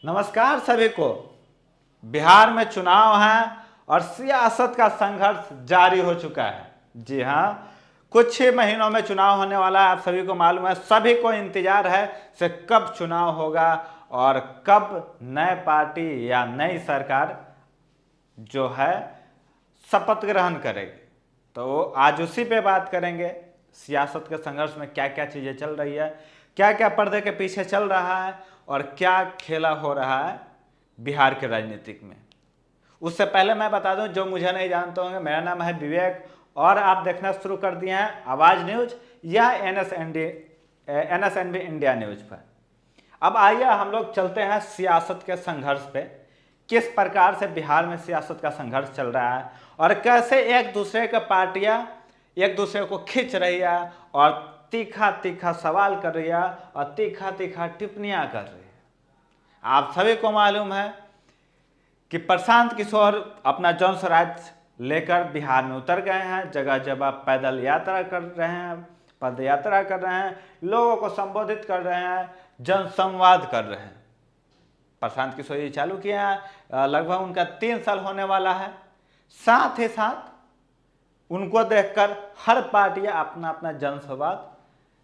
नमस्कार सभी को। बिहार में चुनाव है और सियासत का संघर्ष जारी हो चुका है। जी हाँ, कुछ ही महीनों में चुनाव होने वाला है। आप सभी को मालूम है, सभी को इंतजार है से कब चुनाव होगा और कब नए पार्टी या नई सरकार जो है शपथ ग्रहण करेगी। तो आज उसी पे बात करेंगे। सियासत के संघर्ष में क्या क्या चीज़ें चल रही है, क्या क्या पर्दे के पीछे चल रहा है और क्या खेला हो रहा है बिहार के राजनीतिक में। उससे पहले मैं बता दूं, जो मुझे नहीं जानते होंगे, मेरा नाम है विवेक और आप देखना शुरू कर दिए हैं आवाज़ न्यूज या NSNB इंडिया न्यूज पर। अब आइए हम लोग चलते हैं सियासत के संघर्ष पे। किस प्रकार से बिहार में सियासत का संघर्ष चल रहा है और कैसे एक दूसरे के पार्टियां एक दूसरे को खींच रही है और तीखा तीखा सवाल कर रही है और तीखा तीखा टिप्पणियां कर रही है। आप सभी को मालूम है कि प्रशांत किशोर अपना जन स्वराज लेकर बिहार में उतर गए हैं। जगह जगह पैदल यात्रा कर रहे हैं, पद यात्रा कर रहे हैं, लोगों को संबोधित कर रहे हैं, जन संवाद कर रहे हैं। प्रशांत किशोर ये चालू किया है, लगभग उनका 3 साल होने वाला है। साथ ही साथ उनको देखकर हर पार्टी अपना अपना जन संवाद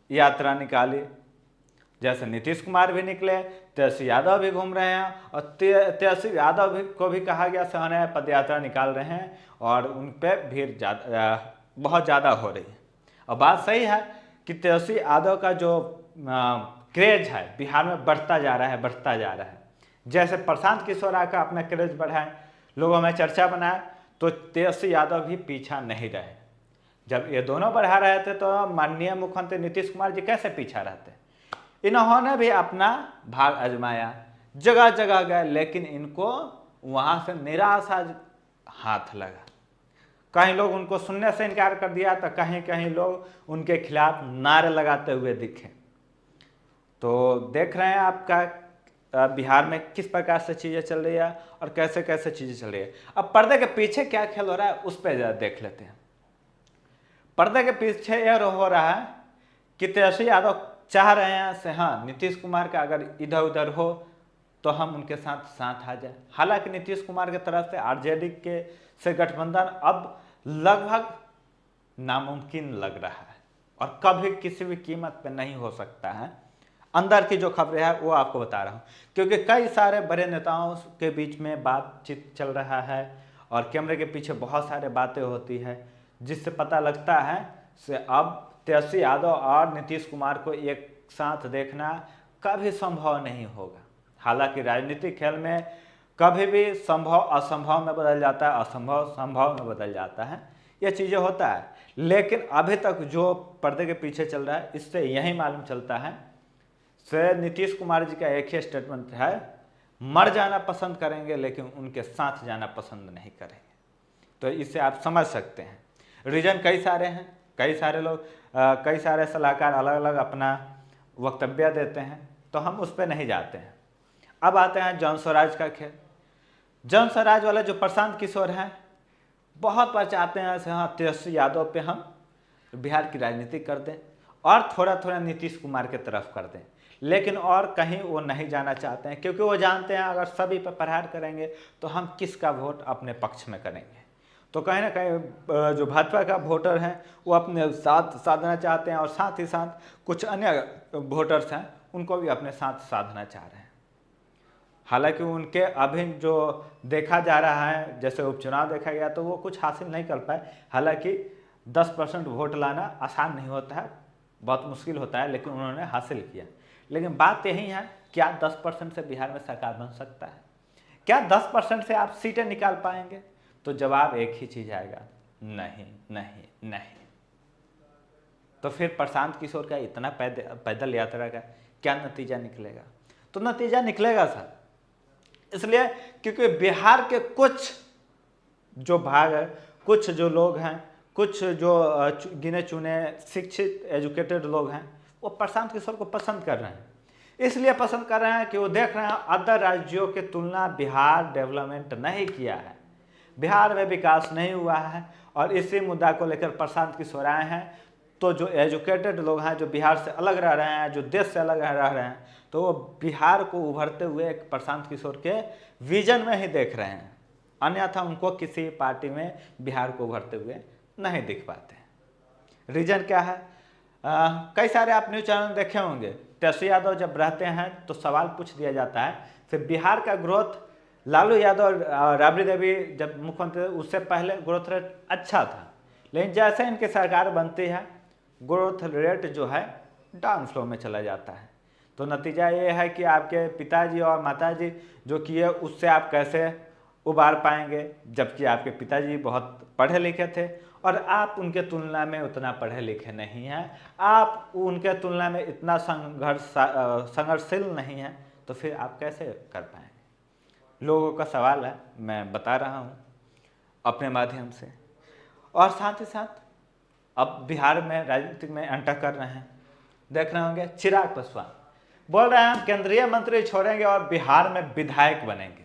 यात्रा निकाली। जैसे नीतीश कुमार भी निकले, तेजस्वी यादव भी घूम रहे हैं और तेजस्वी यादव भी को भी कहा गया सहने पद यात्रा निकाल रहे हैं और उन पर भीड़ बहुत ज़्यादा हो रही है। और बात सही है कि तेजस्वी यादव का जो क्रेज है बिहार में बढ़ता जा रहा है। जैसे प्रशांत किशोर का अपना क्रेज बढ़ाए, लोगों में चर्चा बनाए, तो तेजस्वी यादव भी पीछा नहीं रहे। जब ये दोनों बढ़ा रहे थे तो माननीय मुख्यमंत्री नीतीश कुमार जी कैसे पीछा रहते। इन्होंने भी अपना भाग आजमाया, जगह जगह गए, लेकिन इनको वहां से निराशा हाथ लगा। कहीं लोग उनको सुनने से इनकार कर दिया तो कहीं कहीं लोग उनके खिलाफ नारे लगाते हुए दिखे। तो देख रहे हैं आपका बिहार में किस प्रकार से चीज़ें चल रही है और कैसे कैसे चीज़ें चल रही है। अब पर्दे के पीछे क्या खेल हो रहा है उस पर जरा देख लेते हैं। पर्दे के पीछे यह हो रहा है कि तेजस्वी यादव चाह रहे हैं से हाँ, नीतीश कुमार का अगर इधर उधर हो तो हम उनके साथ आ जाए। हालांकि नीतीश कुमार की तरफ से आरजेडी के से गठबंधन अब लगभग नामुमकिन लग रहा है और कभी किसी भी कीमत पे नहीं हो सकता है। अंदर की जो खबरें हैं वो आपको बता रहा हूँ, क्योंकि कई सारे बड़े नेताओं के बीच में बातचीत चल रहा है और कैमरे के पीछे बहुत सारे बातें होती है, जिससे पता लगता है से अब तेजस्वी यादव और नीतीश कुमार को एक साथ देखना कभी संभव नहीं होगा। हालांकि राजनीतिक खेल में कभी भी संभव असंभव में बदल जाता है, असंभव संभव में बदल जाता है, यह चीज़ें होता है। लेकिन अभी तक जो पर्दे के पीछे चल रहा है इससे यही मालूम चलता है से नीतीश कुमार जी का एक ही स्टेटमेंट है, मर जाना पसंद करेंगे लेकिन उनके साथ जाना पसंद नहीं करेंगे। तो इससे आप समझ सकते हैं। रीजन कई सारे हैं, कई सारे लोग कई सारे सलाहकार अलग अलग अपना वक्तव्य देते हैं, तो हम उस पर नहीं जाते हैं। अब आते हैं जन स्वराज का खेल। जन स्वराज वाले जो प्रशांत किशोर हैं बहुत बार चाहते हैं हाँ, तेजस्वी यादव पे हम बिहार की राजनीति कर दें और थोड़ा थोड़ा नीतीश कुमार के तरफ कर दें, लेकिन और कहीं वो नहीं जाना चाहते हैं, क्योंकि वो जानते हैं अगर सभी पर प्रहार करेंगे तो हम किसका वोट अपने पक्ष में करेंगे। तो कहीं ना कहीं जो भाजपा का वोटर हैं वो अपने साथ साधना चाहते हैं और साथ ही साथ कुछ अन्य वोटर्स हैं उनको भी अपने साथ साधना चाह रहे हैं। हालांकि उनके अभी जो देखा जा रहा है, जैसे उपचुनाव देखा गया तो वो कुछ हासिल नहीं कर पाए। हालांकि 10% वोट लाना आसान नहीं होता है, बहुत मुश्किल होता है, लेकिन उन्होंने हासिल किया। लेकिन बात यही है, क्या 10% से बिहार में सरकार बन सकता है? क्या 10% से आप सीटें निकाल पाएंगे? तो जवाब एक ही चीज़ आएगा, नहीं नहीं नहीं। तो फिर प्रशांत किशोर का इतना पैदल यात्रा का क्या नतीजा निकलेगा? तो नतीजा निकलेगा सर, इसलिए क्योंकि बिहार के कुछ जो भाग है, कुछ जो लोग हैं, कुछ जो गिने चुने शिक्षित एजुकेटेड लोग हैं, वो प्रशांत किशोर को पसंद कर रहे हैं। इसलिए पसंद कर रहे हैं कि वो देख रहे हैं अदर राज्यों के तुलना बिहार डेवलपमेंट नहीं किया है, बिहार में विकास नहीं हुआ है, और इसी मुद्दा को लेकर प्रशांत किशोर आए हैं। तो जो एजुकेटेड लोग हैं, जो बिहार से अलग रह रहे हैं, जो देश से अलग रह रहे हैं, तो वो बिहार को उभरते हुए एक प्रशांत किशोर के विजन में ही देख रहे हैं, अन्यथा उनको किसी पार्टी में बिहार को उभरते हुए नहीं दिख पाते। रीजन क्या है? कई सारे आप न्यूज चैनल देखे होंगे, तेजस्वी यादव जब रहते हैं तो सवाल पूछ दिया जाता है फिर बिहार का ग्रोथ, लालू यादव राबड़ी देवी जब मुख्यमंत्री उससे पहले ग्रोथ रेट अच्छा था, लेकिन जैसे इनकी सरकार बनती है ग्रोथ रेट जो है डाउन फ्लो में चला जाता है। तो नतीजा ये है कि आपके पिताजी और माताजी जो किए उससे आप कैसे उबार पाएंगे, जबकि आपके पिताजी बहुत पढ़े लिखे थे और आप उनके तुलना में उतना पढ़े लिखे नहीं हैं, आप उनके तुलना में इतना संघर्षशील नहीं हैं, तो फिर आप कैसे कर पाएंगे? लोगों का सवाल है, मैं बता रहा हूँ अपने माध्यम से। और साथ ही साथ अब बिहार में राजनीतिक में एंटर कर रहे हैं, देख रहे होंगे चिराग पासवान बोल रहे हैं केंद्रीय मंत्री छोड़ेंगे और बिहार में विधायक बनेंगे।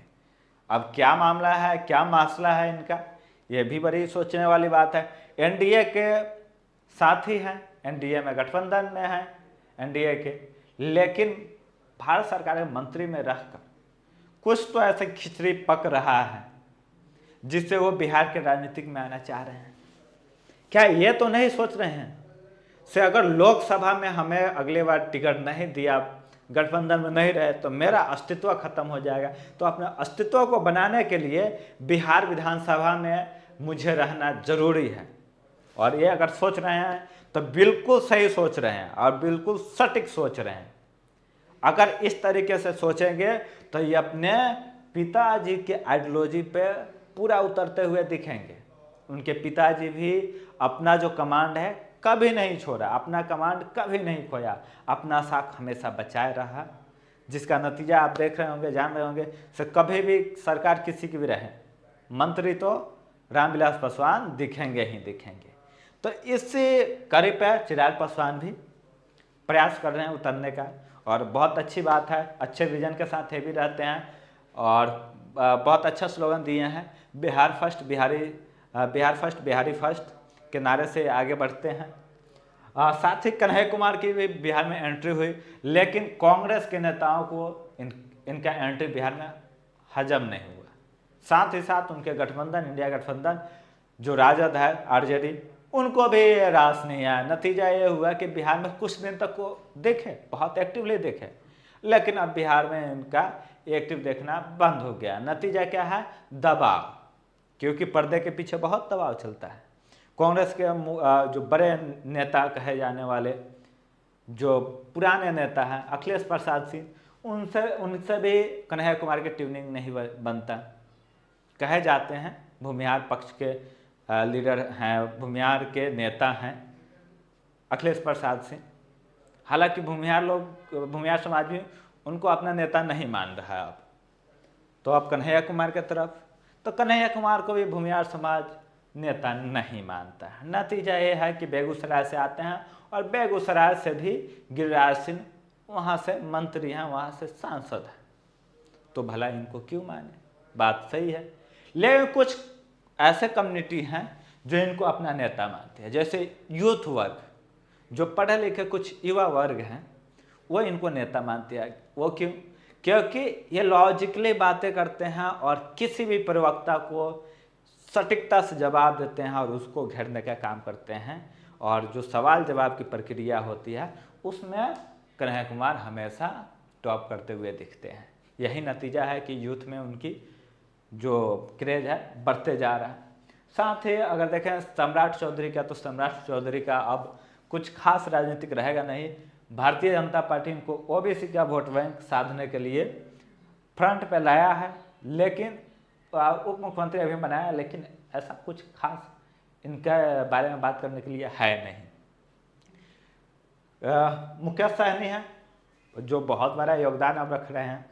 अब क्या मामला है, क्या मसला है इनका, ये भी बड़ी सोचने वाली बात है। एनडीए के साथ ही हैं, एनडीए में गठबंधन में हैं एनडीए के, लेकिन भारत सरकार के मंत्री में रहकर कुछ तो ऐसे खिचड़ी पक रहा है जिससे वो बिहार के राजनीतिक में आना चाह रहे हैं। क्या ये तो नहीं सोच रहे हैं से अगर लोकसभा में हमें अगले बार टिकट नहीं दिया, गठबंधन में नहीं रहे तो मेरा अस्तित्व खत्म हो जाएगा, तो अपने अस्तित्व को बनाने के लिए बिहार विधानसभा में मुझे रहना जरूरी है। और ये अगर सोच रहे हैं तो बिल्कुल सही सोच रहे हैं और बिल्कुल सटीक सोच रहे हैं। अगर इस तरीके से सोचेंगे तो ये अपने पिताजी के आइडियोलॉजी पे पूरा उतरते हुए दिखेंगे। उनके पिताजी भी अपना जो कमांड है कभी नहीं छोड़ा, अपना कमांड कभी नहीं खोया, अपना साख हमेशा बचाए रहा, जिसका नतीजा आप देख रहे होंगे, जान रहे होंगे। से कभी भी सरकार किसी की भी रहे, मंत्री तो रामविलास पासवान दिखेंगे ही दिखेंगे। तो इसी कड़ी पर चिराग पासवान भी प्रयास कर रहे हैं उतरने का, और बहुत अच्छी बात है, अच्छे विजन के साथ ये भी रहते हैं और बहुत अच्छा स्लोगन दिए हैं, बिहार फर्स्ट बिहारी फर्स्ट के नारे से आगे बढ़ते हैं। साथ ही कन्हैया कुमार की भी बिहार में एंट्री हुई, लेकिन कांग्रेस के नेताओं को इनका एंट्री बिहार में हजम नहीं हुआ। साथ ही साथ उनके गठबंधन, इंडिया गठबंधन जो राजद है आरजेडी, उनको भी रास नहीं आया। नतीजा ये हुआ कि बिहार में कुछ दिन तक वो देखे, बहुत एक्टिवली देखे, लेकिन अब बिहार में इनका एक्टिव देखना बंद हो गया। नतीजा क्या है? दबाव, क्योंकि पर्दे के पीछे बहुत दबाव चलता है। कांग्रेस के जो बड़े नेता कहे जाने वाले, जो पुराने नेता हैं, अखिलेश प्रसाद सिंह, उनसे भी कन्हैया कुमार की ट्यूनिंग नहीं बनता। कहे जाते हैं भूमिहार पक्ष के लीडर हैं, भूमिहार के नेता हैं अखिलेश प्रसाद सिंह। हालांकि भूमिहार समाज भी उनको अपना नेता नहीं मान रहा है अब, तो अब कन्हैया कुमार के तरफ, तो कन्हैया कुमार को भी भूमिहार समाज नेता नहीं मानता है। नतीजा ये है कि बेगूसराय से आते हैं और बेगूसराय से भी गिरिराज सिंह वहाँ से मंत्री हैं, वहाँ से सांसद हैं, तो भला इनको क्यों माने? बात सही है, लेकिन कुछ ऐसे कम्युनिटी हैं जो इनको अपना नेता मानते हैं, जैसे यूथ वर्ग, जो पढ़े लिखे कुछ युवा वर्ग हैं, वो इनको नेता मानते हैं। वो क्यों? क्योंकि ये लॉजिकली बातें करते हैं और किसी भी प्रवक्ता को सटीकता से जवाब देते हैं और उसको घेरने का काम करते हैं, और जो सवाल जवाब की प्रक्रिया होती है उसमें कन्हैया कुमार हमेशा टॉप करते हुए दिखते हैं। यही नतीजा है कि यूथ में उनकी जो क्रेज है बढ़ते जा रहा है। साथ ही अगर देखें सम्राट चौधरी का, तो सम्राट चौधरी का अब कुछ खास राजनीतिक रहेगा नहीं। भारतीय जनता पार्टी इनको ओबीसी का वोट बैंक साधने के लिए फ्रंट पे लाया है, लेकिन उप मुख्यमंत्री अभी बनाया, लेकिन ऐसा कुछ खास इनके बारे में बात करने के लिए है नहीं। मुकेश सहनी है जो बहुत बड़ा योगदान अब रख रहे हैं,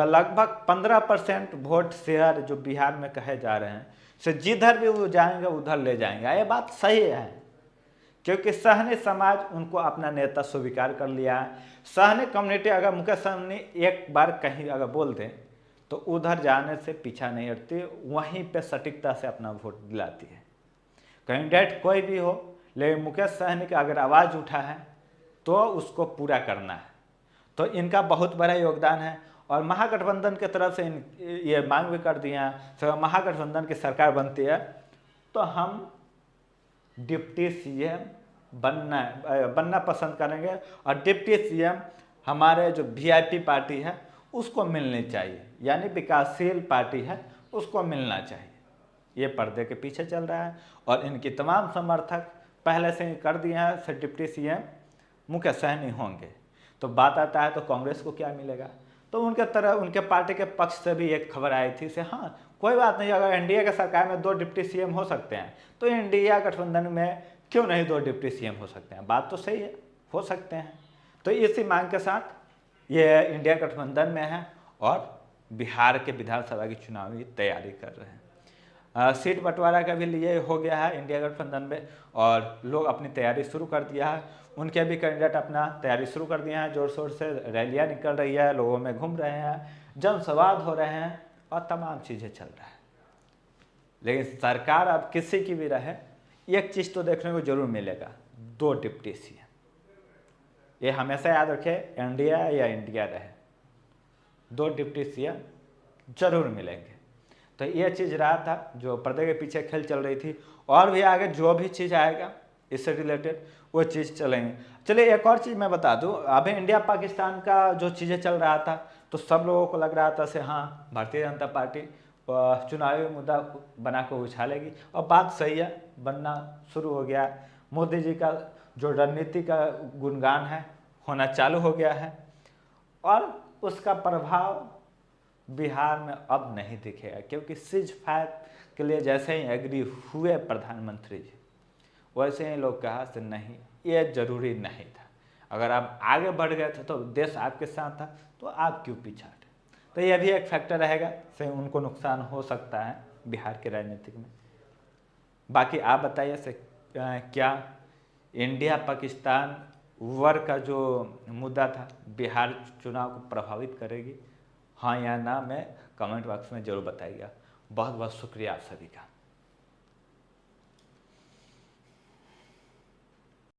लगभग 15% वोट शेयर जो बिहार में कहे जा रहे हैं, से जिधर भी वो जाएंगे उधर ले जाएंगे। ये बात सही है, क्योंकि सहनी समाज उनको अपना नेता स्वीकार कर लिया है। सहनी कम्युनिटी अगर मुकेश सहनी एक बार कहीं अगर बोल दें तो उधर जाने से पीछा नहीं हटती, वहीं पे सटीकता से अपना वोट दिलाती है। कैंडिडेट कोई भी हो, लेकिन मुकेश सहनी का अगर आवाज़ उठा है तो उसको पूरा करना है। तो इनका बहुत बड़ा योगदान है। और महागठबंधन की तरफ से ये मांग भी कर दिए हैं, तो महागठबंधन की सरकार बनती है तो हम डिप्टी सीएम बनना पसंद करेंगे, और डिप्टी सीएम हमारे जो वीआईपी पार्टी है उसको मिलनी चाहिए, यानी विकासशील पार्टी है उसको मिलना चाहिए। ये पर्दे के पीछे चल रहा है, और इनकी तमाम समर्थक पहले से ही कर दिए हैं से डिप्टी सीएम मुकेश सहनी होंगे। तो बात आता है तो कांग्रेस को क्या मिलेगा, तो उनके पार्टी के पक्ष से भी एक खबर आई थी से हाँ कोई बात नहीं, अगर एनडीए के सरकार में 2 डिप्टी सीएम हो सकते हैं तो इंडिया गठबंधन में क्यों नहीं 2 डिप्टी सीएम हो सकते हैं। बात तो सही है, हो सकते हैं। तो इसी मांग के साथ ये इंडिया गठबंधन में है और बिहार के विधानसभा की चुनाव की तैयारी कर रहे हैं। सीट बंटवारा का भी लिए हो गया है इंडिया गठबंधन में, और लोग अपनी तैयारी शुरू कर दिया है। उनके भी कैंडिडेट अपना तैयारी शुरू कर दिए हैं, जोर शोर से रैलियां निकल रही है, लोगों में घूम रहे हैं, जनसंवाद हो रहे हैं और तमाम चीज़ें चल रहा है। लेकिन सरकार अब किसी की भी रहे, एक चीज़ तो देखने को जरूर मिलेगा, 2 डिप्टी सीएम। ये हमेशा याद रखें, एनडीए या इंडिया रहे, 2 डिप्टी सीएम जरूर मिलेंगे। तो ये चीज़ रहा था जो पर्दे के पीछे खेल चल रही थी, और भी आगे जो भी चीज़ आएगा इससे रिलेटेड वो चीज़ चलेंगे। चलिए एक और चीज़ मैं बता दूं, अभी इंडिया पाकिस्तान का जो चीज़ें चल रहा था तो सब लोगों को लग रहा था से हाँ भारतीय जनता पार्टी चुनावी मुद्दा बना कर उछालेगी, और बात सही है, बनना शुरू हो गया। मोदी जी का जो रणनीति का गुणगान है होना चालू हो गया है, और उसका प्रभाव बिहार में अब नहीं दिखेगा, क्योंकि सीज फायर के लिए जैसे ही एग्री हुए प्रधानमंत्री जी, वैसे ही लोग कहा से नहीं ये जरूरी नहीं था, अगर आप आगे बढ़ गए थे तो देश आपके साथ था, तो आप क्यों पीछे हटे। तो यह भी एक फैक्टर रहेगा, से उनको नुकसान हो सकता है बिहार के राजनीतिक में। बाकी आप बताइए से क्या इंडिया पाकिस्तान वॉर का जो मुद्दा था बिहार चुनाव को प्रभावित करेगी, हाँ या ना, में कमेंट बॉक्स में ज़रूर बताइएगा। बहुत बहुत शुक्रिया आप सभी का।